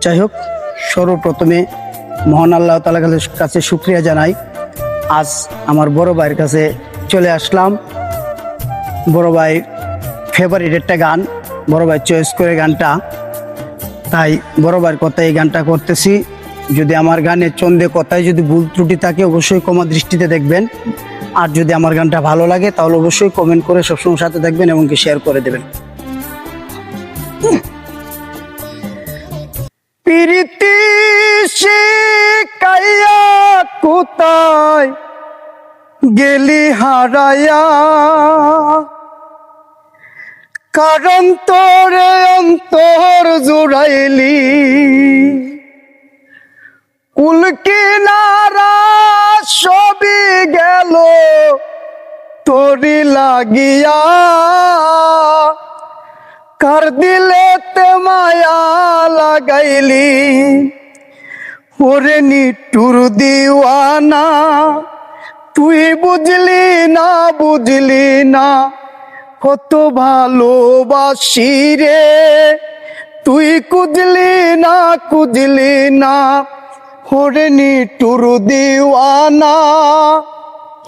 যাই হোক, সর্বপ্রথমে মহান আল্লাহ তাআলার কাছে শুকরিয়া জানাই। আজ আমার বড় ভাইয়ের কাছে চলে আসলাম। বড় ভাই ফেভারিট একটা গান, বড় ভাই চয়েস করে গানটা, তাই বড় ভাইয়ের কথায় এই গানটা করতেছি। যদি আমার গানের ছন্দে কথায় যদি ভুল ত্রুটি থাকে অবশ্যই ক্ষমা দৃষ্টিতে দেখবেন। আর যদি আমার গানটা ভালো লাগে তাহলে অবশ্যই কমেন্ট করে সবসময় সাথে থাকবেন এবং কি শেয়ার করে দেবেন। প্রীতি শিখাইয়া কোথায় গেলি হারায়া, কারণ তোরে অন্তর জুড়াইলি, কুল কিনারা সবই গেল তোরি লাগিয়া, কার দিলেতে মায়া লাগাইলি, ওরে নিটুর দিওয়ানা, তুই বুঝলি না বুঝলি না কত ভালোবাসি রে, তুই কুজলি না কুজলি না, ওরে নিটুর দিওয়ানা,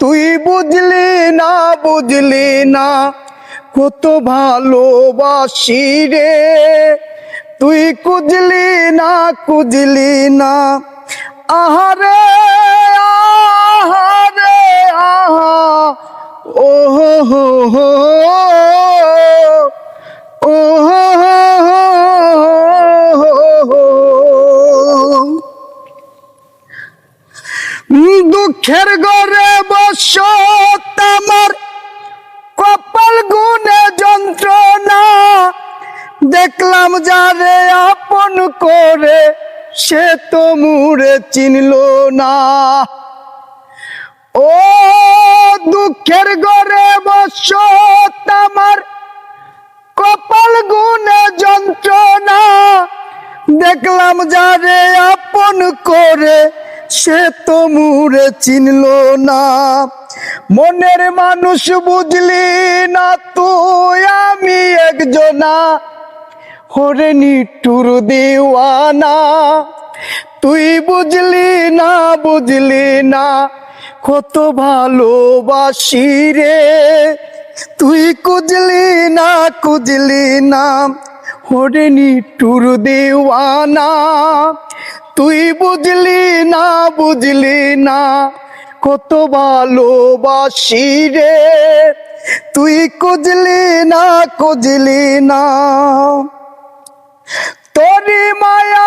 তুই বুঝলি না বুঝলি না কত ভালোবাসি রে, তুই কুজলি না কুজলি না। আহারে আহারে আহা, ও হো হো হো, ও হো হো হো। দুঃখের ঘরে বসত আমার, কপাল গুনে যন্ত্রণা, দেখলাম যারে আপন করে সে তো মুরে চিনল না। ও দুঃখের ঘরে বসত আমার, কপাল গুনে যন্ত্রণা, দেখলাম যারে আপন করে সে তো মুরে চিনল না। মনের মানুষ বুঝলি না তুই, আমি একজনা, ওরে নিটুর দিওয়ানা, তুই বুঝলি না বুঝলি না কত ভালোবাসি রে, তুই কুজলি না কুজলি না, ওরে নিটুর দিওয়ানা, তুই বুঝলি না বুঝলি না কত ভালোবাসি রে, তুই কুজলি না কুজলি না। তোরি মায়া